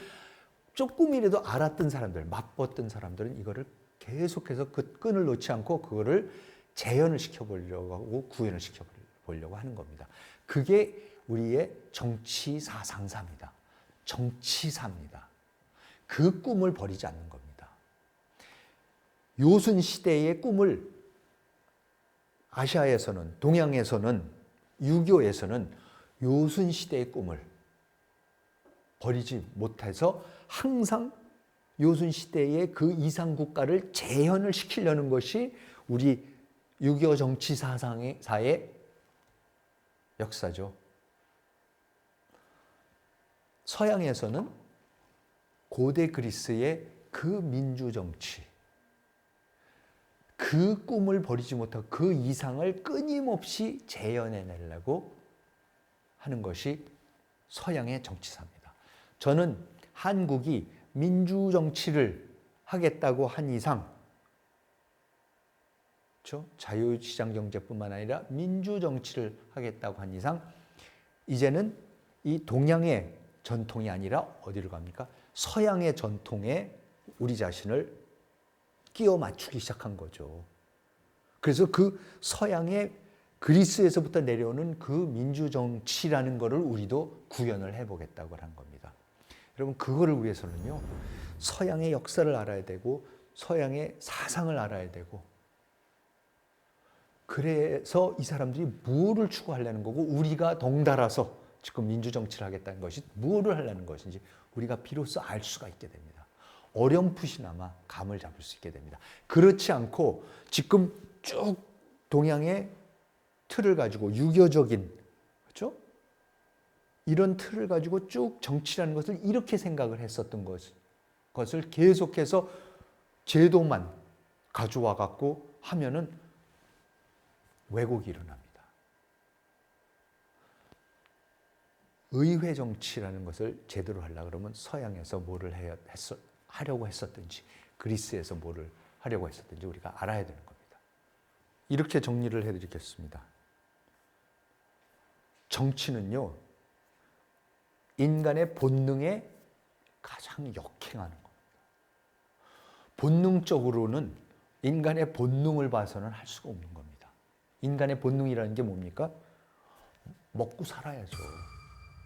조금이라도 알았던 사람들, 맛봤던 사람들은 이거를 계속해서 그 끈을 놓지 않고 그거를 재현을 시켜보려고 하고 구현을 시켜보려고 하는 겁니다. 그게 우리의 정치사상사입니다. 정치사입니다. 그 꿈을 버리지 않는 겁니다. 요순 시대의 꿈을 아시아에서는, 동양에서는, 유교에서는 요순 시대의 꿈을 버리지 못해서 항상 요순 시대의 그 이상 국가를 재현을 시키려는 것이 우리 유교 정치 사의 역사죠. 서양에서는 고대 그리스의 그 민주 정치, 그 꿈을 버리지 못하고 그 이상을 끊임없이 재현해내려고 하는 것이 서양의 정치사입니다. 저는 한국이 민주 정치를 하겠다고 한 이상, 그렇죠? 자유시장 경제뿐만 아니라 민주 정치를 하겠다고 한 이상, 이제는 이 동양의 전통이 아니라 어디로 갑니까? 서양의 전통에 우리 자신을 끼워 맞추기 시작한 거죠. 그래서 그 서양의 그리스에서부터 내려오는 그 민주정치라는 것을 우리도 구현을 해보겠다고 한 겁니다. 여러분, 그거를 위해서는요, 서양의 역사를 알아야 되고, 서양의 사상을 알아야 되고, 그래서 이 사람들이 무엇을 추구하려는 거고, 우리가 덩달아서 지금 민주정치를 하겠다는 것이 무엇을 하려는 것인지 우리가 비로소 알 수가 있게 됩니다. 어렴풋이나마 감을 잡을 수 있게 됩니다. 그렇지 않고 지금 쭉 동양의 틀을 가지고 유교적인, 그렇죠? 이런 틀을 가지고 쭉 정치라는 것을 이렇게 생각을 했었던 것을 계속해서 제도만 가져와 갖고 하면은 왜곡이 일어납니다. 의회 정치라는 것을 제대로 하려고 그러면 서양에서 뭐를 하려고 했었든지, 그리스에서 뭐를 하려고 했었든지 우리가 알아야 되는 겁니다. 이렇게 정리를 해드리겠습니다. 정치는요, 인간의 본능에 가장 역행하는 겁니다. 본능적으로는 인간의 본능을 봐서는 할 수가 없는 겁니다. 인간의 본능이라는 게 뭡니까? 먹고 살아야죠.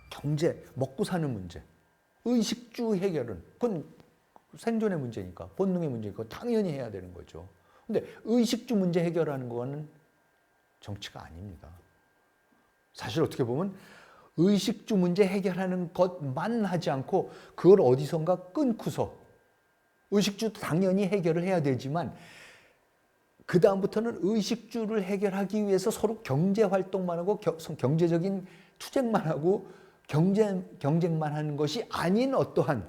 경제, 먹고 사는 문제. 의식주 해결은 그건 생존의 문제니까, 본능의 문제니까 당연히 해야 되는 거죠. 근데 의식주 문제 해결하는 거는 정치가 아닙니다. 사실 어떻게 보면 의식주 문제 해결하는 것만 하지 않고 그걸 어디선가 끊고서, 의식주도 당연히 해결을 해야 되지만 그 다음부터는 의식주를 해결하기 위해서 서로 경제활동만 하고 경제적인 투쟁만 하고 경쟁만 하는 것이 아닌 어떠한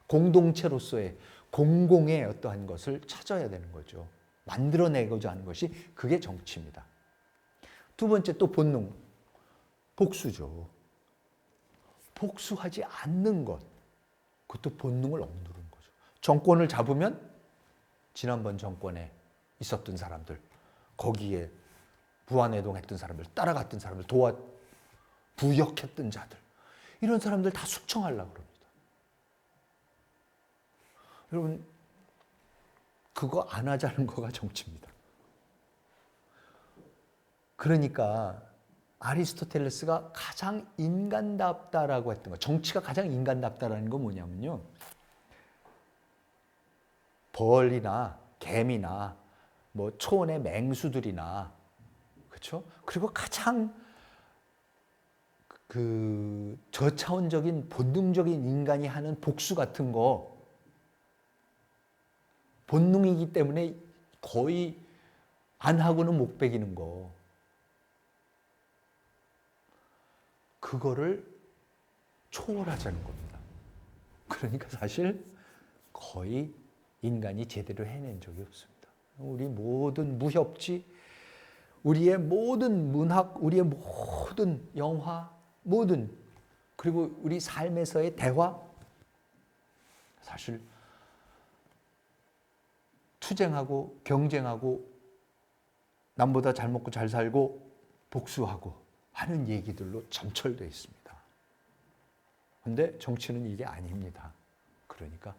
공동체로서의 공공의 어떠한 것을 찾아야 되는 거죠. 만들어내고자 하는 것이 그게 정치입니다. 두 번째 또 본능, 복수죠. 복수하지 않는 것, 그것도 본능을 억누르는 거죠. 정권을 잡으면 지난번 정권에 있었던 사람들, 거기에 부안해동했던 사람들, 따라갔던 사람들, 부역했던 자들, 이런 사람들 다 숙청하려고 그럽니다. 여러분, 그거 안 하자는 거가 정치입니다. 그러니까 아리스토텔레스가 가장 인간답다라고 했던 거, 정치가 가장 인간답다라는 건 뭐냐면요, 벌이나 개미나 뭐 초원의 맹수들이나, 그렇죠? 그리고 가장 그 저차원적인 본능적인 인간이 하는 복수 같은 거, 본능이기 때문에 거의 안 하고는 못 베기는 거, 그거를 초월하자는 겁니다. 그러니까 사실 거의 인간이 제대로 해낸 적이 없습니다. 우리 모든 무협지, 우리의 모든 문학, 우리의 모든 영화, 모든, 그리고 우리 삶에서의 대화, 사실 투쟁하고 경쟁하고 남보다 잘 먹고 잘 살고 복수하고 하는 얘기들로 점철되어 있습니다. 그런데 정치는 이게 아닙니다. 그러니까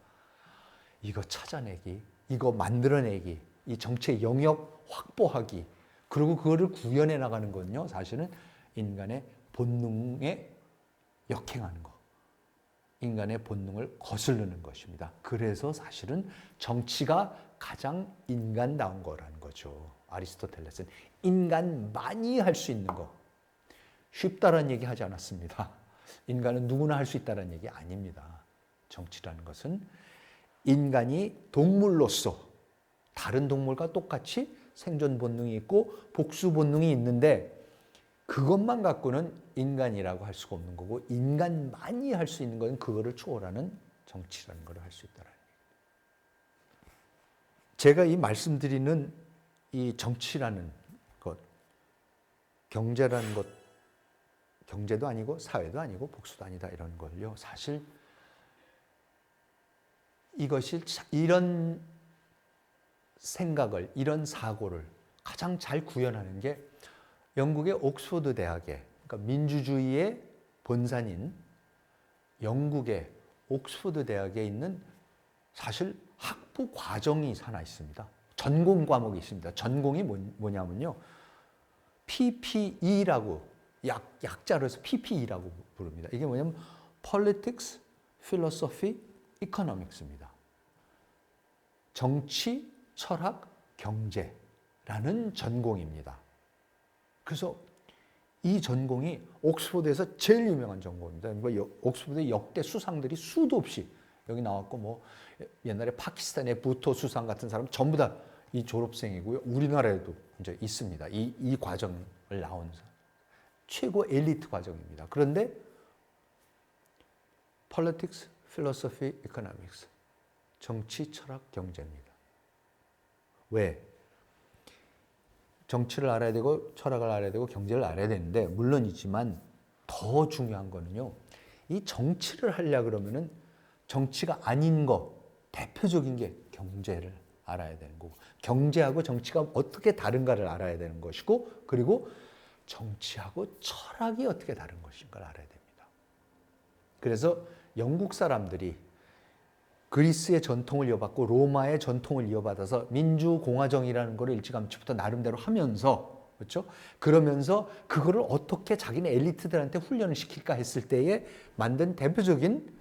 이거 찾아내기, 이거 만들어내기, 이 정치의 영역 확보하기, 그리고 그거를 구현해 나가는 건요, 사실은 인간의 본능에 역행하는 거, 인간의 본능을 거스르는 것입니다. 그래서 사실은 정치가 가장 인간다운 거라는 거죠. 아리스토텔레스는 인간만이 할 수 있는 거, 쉽다라는 얘기 하지 않았습니다. 인간은 누구나 할 수 있다는 얘기 아닙니다. 정치라는 것은 인간이 동물로서 다른 동물과 똑같이 생존 본능이 있고 복수 본능이 있는데, 그것만 갖고는 인간이라고 할 수가 없는 거고, 인간만이 할 수 있는 건 그거를 초월하는 정치라는 걸 할 수 있다는 얘기입니다. 제가 이 말씀드리는 이 정치라는 것, 경제라는 것, 경제도 아니고 사회도 아니고 복수도 아니다, 이런 걸요, 사실 이것이 이런 생각을, 이런 사고를 가장 잘 구현하는 게 영국의 옥스퍼드 대학에, 그러니까 민주주의의 본산인 영국의 옥스퍼드 대학에 있는 사실 학부 과정이 하나 있습니다. 전공 과목이 있습니다. 전공이 뭐냐면요, PPE라고, 약자로 해서 PPE라고 부릅니다. 이게 뭐냐면 Politics, Philosophy, Economics입니다. 정치, 철학, 경제라는 전공입니다. 그래서 이 전공이 옥스퍼드에서 제일 유명한 전공입니다. 옥스퍼드의 역대 수상들이 수도 없이 여기 나왔고, 뭐 옛날에 파키스탄의 부토 수상 같은 사람 전부 다 이 졸업생이고요. 우리나라에도 이제 있습니다. 이 과정을 나온 최고 엘리트 과정입니다. 그런데 Politics, Philosophy, Economics, 정치, 철학, 경제입니다. 왜? 정치를 알아야 되고 철학을 알아야 되고 경제를 알아야 되는데, 물론이지만 더 중요한 거는요, 이 정치를 하려고 그러면은 정치가 아닌 거, 대표적인 게 경제를 알아야 되는 거고, 경제하고 정치가 어떻게 다른가를 알아야 되는 것이고, 그리고 정치하고 철학이 어떻게 다른 것인가를 알아야 됩니다. 그래서 영국 사람들이 그리스의 전통을 이어받고 로마의 전통을 이어받아서 민주공화정이라는 것을 일찌감치부터 나름대로 하면서, 그렇죠? 그러면서 그거를 어떻게 자기네 엘리트들한테 훈련을 시킬까 했을 때에 만든 대표적인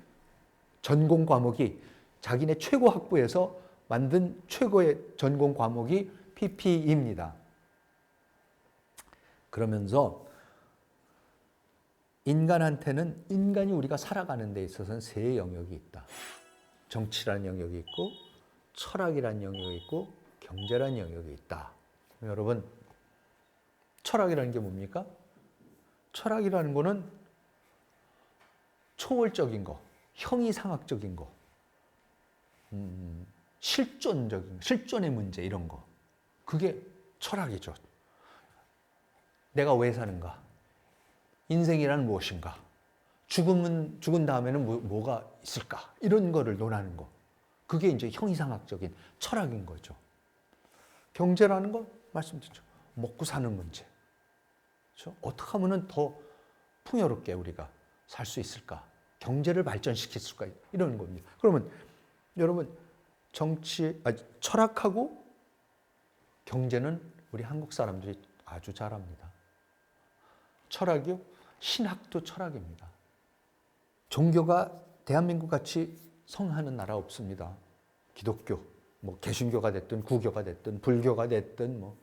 전공 과목이, 자기네 최고 학부에서 만든 최고의 전공 과목이 PPE입니다. 그러면서 인간한테는, 인간이 우리가 살아가는 데 있어서는 세 영역이 있다. 정치라는 영역이 있고, 철학이라는 영역이 있고, 경제라는 영역이 있다. 여러분, 철학이라는 게 뭡니까? 철학이라는 거는 초월적인 거, 형이상학적인 거, 실존적인, 실존의 문제, 이런 거. 그게 철학이죠. 내가 왜 사는가? 인생이란 무엇인가? 죽은 다음에는 뭐가 있을까? 이런 거를 논하는 거. 그게 이제 형이상학적인 철학인 거죠. 경제라는 거 말씀드렸죠. 먹고 사는 문제. 그렇죠? 어떻게 하면 더 풍요롭게 우리가 살 수 있을까? 경제를 발전시킬 수가, 이런 겁니다. 그러면 여러분, 철학하고 경제는 우리 한국 사람들이 아주 잘합니다. 철학이요? 신학도 철학입니다. 종교가 대한민국 같이 성하는 나라 없습니다. 기독교, 뭐 개신교가 됐든 구교가 됐든 불교가 됐든 뭐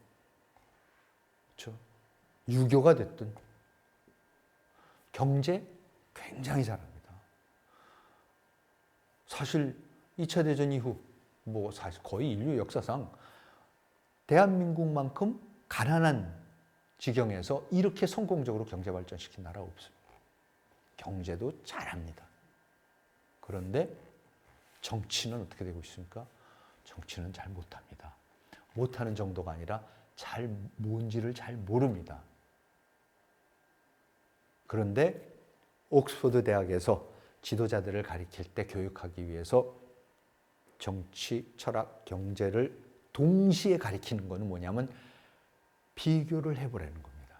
그렇죠? 유교가 됐든 경제 굉장히 잘합니다. 사실 2차 대전 이후 뭐 사실 거의 인류 역사상 대한민국만큼 가난한 지경에서 이렇게 성공적으로 경제 발전시킨 나라 없습니다. 경제도 잘합니다. 그런데 정치는 어떻게 되고 있습니까? 정치는 잘 못합니다. 못하는 정도가 아니라 뭔지를 잘 모릅니다. 그런데 옥스퍼드 대학에서 지도자들을 가리킬 때 교육하기 위해서 정치, 철학, 경제를 동시에 가리키는 것은 뭐냐면 비교를 해보라는 겁니다.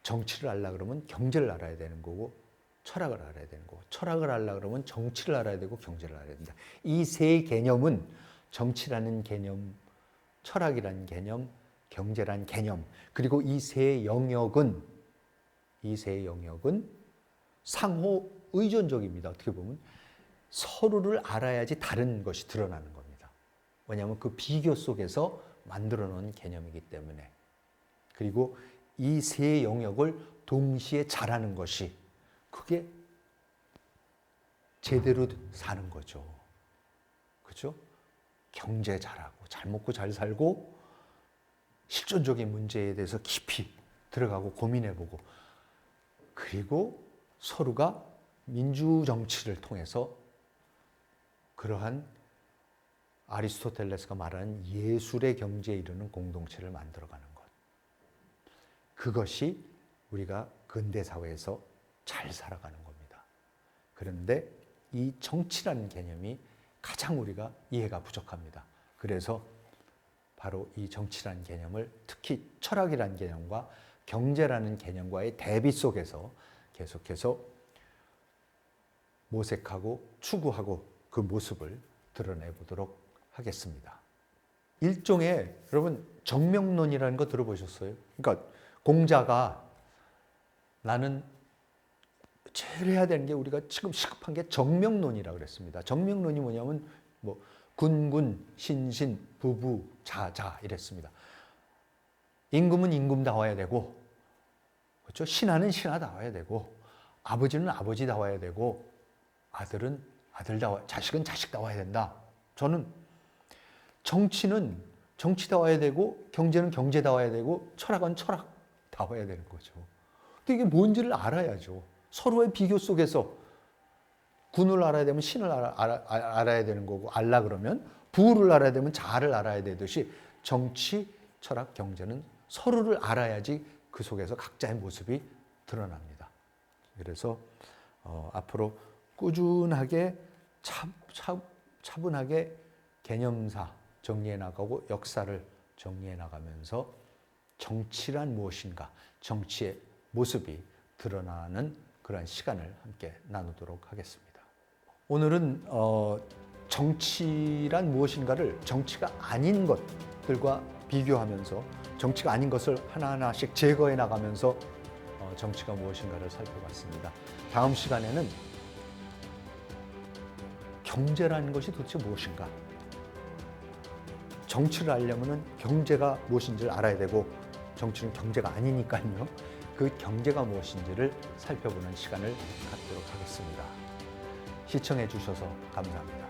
정치를 알라 그러면 경제를 알아야 되는 거고 철학을 알아야 되는 거고 철학을 알라 그러면 정치를 알아야 되고 경제를 알아야 된다. 이 세 개념은 정치라는 개념, 철학이라는 개념, 경제라는 개념 그리고 이 세 영역은 상호 의존적입니다. 어떻게 보면 서로를 알아야지 다른 것이 드러나는 겁니다. 왜냐하면 그 비교 속에서 만들어 놓은 개념이기 때문에. 그리고 이 세 영역을 동시에 잘하는 것이 그게 제대로 사는 거죠. 그렇죠? 경제 잘하고 잘 먹고 잘 살고 실존적인 문제에 대해서 깊이 들어가고 고민해보고 그리고 서로가 민주정치를 통해서 그러한 아리스토텔레스가 말하는 예술의 경제에 이르는 공동체를 만들어가는 것. 그것이 우리가 근대사회에서 잘 살아가는 겁니다. 그런데 이 정치라는 개념이 가장 우리가 이해가 부족합니다. 그래서 바로 이 정치라는 개념을 특히 철학이라는 개념과 경제라는 개념과의 대비 속에서 계속해서 모색하고 추구하고 그 모습을 드러내 보도록 하겠습니다. 일종의 여러분 정명론이라는 거 들어보셨어요? 그러니까 공자가 나는 제일 해야 되는 게 우리가 지금 시급한 게 정명론이라고 그랬습니다. 정명론이 뭐냐면 뭐 군군, 신신, 부부, 자자 이랬습니다. 임금은 임금다워야 되고 그렇죠? 신하는 신하다워야 되고 아버지는 아버지다워야 되고 아들은 아들다워, 자식은 자식다워야 된다. 저는 정치는 정치다워야 되고 경제는 경제다워야 되고 철학은 철학다워야 되는 거죠. 근데 이게 뭔지를 알아야죠. 서로의 비교 속에서 군을 알아야 되면 신을 알아야 되는 거고 알라 그러면 부를 알아야 되면 자를 알아야 되듯이 정치, 철학, 경제는 서로를 알아야지 그 속에서 각자의 모습이 드러납니다. 그래서 앞으로 꾸준하게 차분하게 개념사 정리해 나가고 역사를 정리해 나가면서 정치란 무엇인가, 정치의 모습이 드러나는 그런 시간을 함께 나누도록 하겠습니다. 오늘은 정치란 무엇인가를 정치가 아닌 것들과 비교하면서 정치가 아닌 것을 하나하나씩 제거해 나가면서 정치가 무엇인가를 살펴봤습니다. 다음 시간에는 경제라는 것이 도대체 무엇인가? 정치를 알려면 경제가 무엇인지를 알아야 되고 정치는 경제가 아니니까요. 그 경제가 무엇인지를 살펴보는 시간을 갖도록 하겠습니다. 시청해 주셔서 감사합니다.